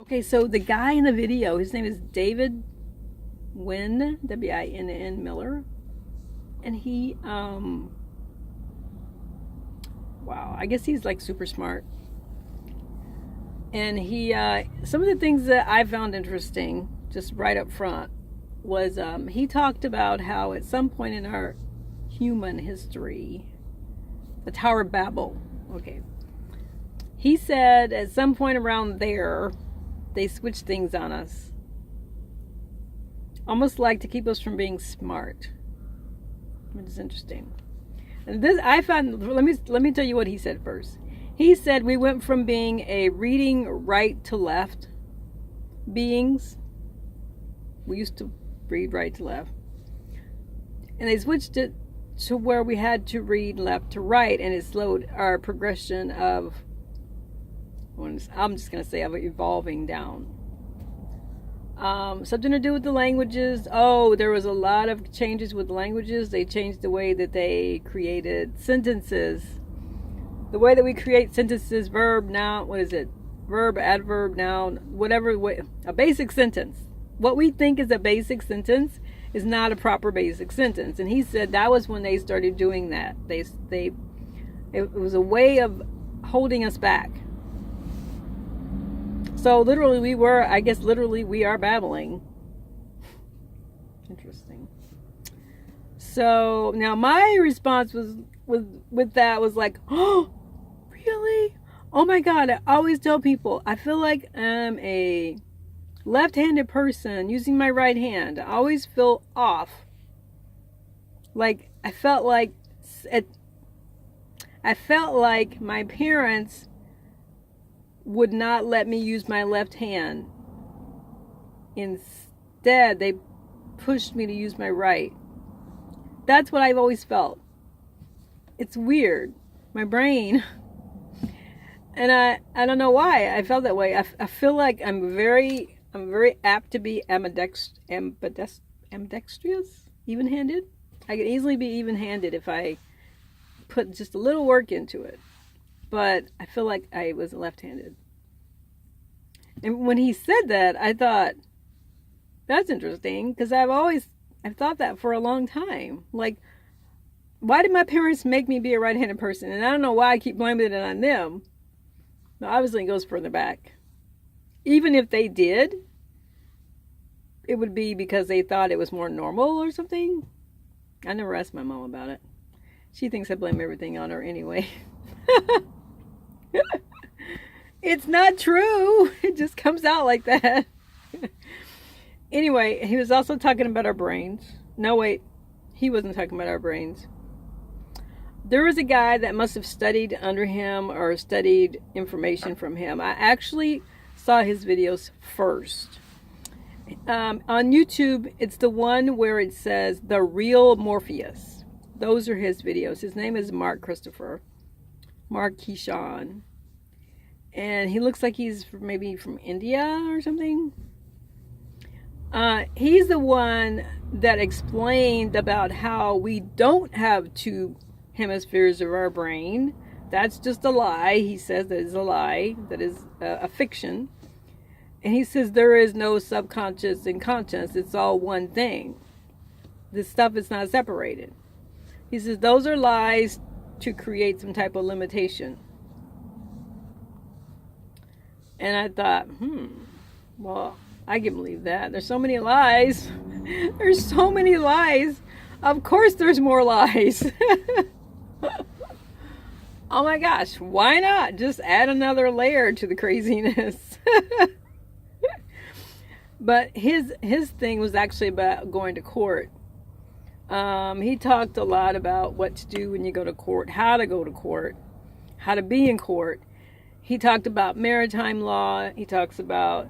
Okay, so the guy in the video, his name is David Wynn, W-I-N-N Miller. And he, wow, I guess he's like super smart. And he, some of the things that I found interesting, just right up front, was he talked about how at some point in our human history, the Tower of Babel, okay, he said at some point around there, they switched things on us. Almost like to keep us from being smart. Which is interesting. And this I found, let me tell you what he said first. He said we went from being a reading right to left beings. We used to read right to left. And they switched it to where we had to read left to right, and it slowed our progression of, I'm just going to say, of evolving down. Something to do with the languages. Oh, there was a lot of changes with languages. They changed the way that they created sentences. The way that we create sentences, verb, noun, what is it? Verb, adverb, noun, whatever way. A basic sentence. What we think is a basic sentence is not a proper basic sentence. And he said that was when they started doing that. It was a way of holding us back. So literally we are babbling. Interesting. So now my response was with that was like, oh, really? Oh my God, I always tell people, I feel like I'm a left-handed person using my right hand. I always feel off. Like I felt like my parents would not let me use my left hand. Instead, they pushed me to use my right. That's what I've always felt. It's weird. My brain. And I don't know why I felt that way. I feel like I'm very apt to be ambidextrous, even-handed. I could easily be even-handed if I put just a little work into it. But I feel like I was left-handed. And when he said that, I thought, that's interesting, because I've thought that for a long time. Like, why did my parents make me be a right-handed person? And I don't know why I keep blaming it on them. But obviously it goes further back. Even if they did, it would be because they thought it was more normal or something. I never asked my mom about it. She thinks I blame everything on her anyway. It's not true. It just comes out like that. Anyway, he was also talking about our brains. No, wait. He wasn't talking about our brains. There was a guy that must have studied under him or studied information from him. I actually saw his videos first. On YouTube, it's the one where it says The Real Morpheus. Those are his videos. His name is Mark Keyshawn. And he looks like he's maybe from India or something. He's the one that explained about how we don't have two hemispheres of our brain. That's just a lie. He says that is a lie. That is a fiction. And he says there is no subconscious and conscious. It's all one thing. This stuff is not separated. He says those are lies to create some type of limitation. And I thought, well, I can believe that. There's so many lies. There's so many lies. Of course there's more lies. Oh my gosh, why not just add another layer to the craziness? But his thing was actually about going to court. He talked a lot about what to do when you go to court, how to go to court, how to be in court. He talked about maritime law. He talks about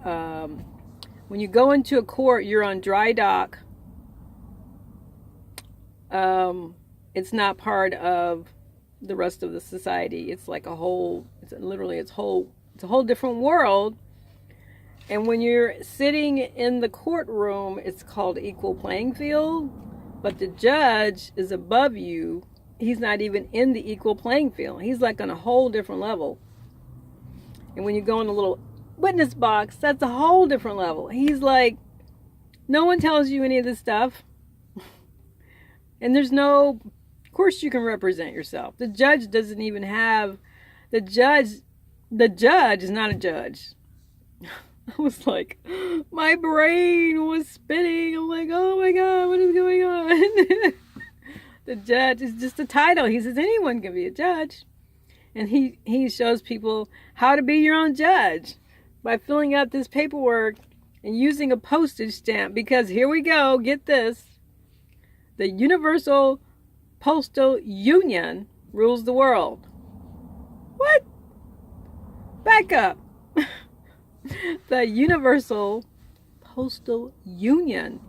when you go into a court, you're on dry dock. It's not part of the rest of the society. It's like a whole different world. And when you're sitting in the courtroom, it's called equal playing field. But the judge is above you. He's not even in the equal playing field. He's like on a whole different level. And when you go in a little witness box, that's a whole different level. He's like, no one tells you any of this stuff. And there's no, of course you can represent yourself. The judge doesn't even have, the judge is not a judge. I was like, my brain was spinning. I'm like, oh my God, what is going on? The judge is just a title. He says anyone can be a judge. And he shows people how to be your own judge by filling out this paperwork and using a postage stamp. Because here we go, get this. The Universal Postal Union rules the world. What? Back up. The Universal Postal Union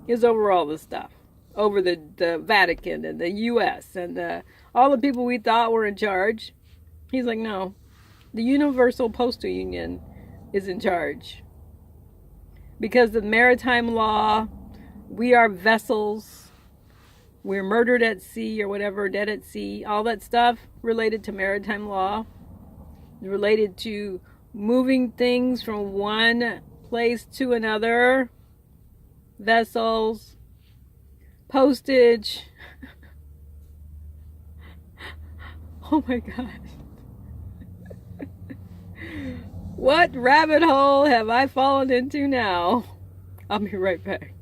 is over all this stuff. Over the Vatican and the U.S. and all the people we thought were in charge. He's like, no. The Universal Postal Union is in charge. Because of maritime law, we are vessels. We're murdered at sea or whatever, dead at sea. All that stuff related to maritime law. Related to moving things from one place to another. Vessels. Postage. Oh my gosh. What rabbit hole have I fallen into now? I'll be right back.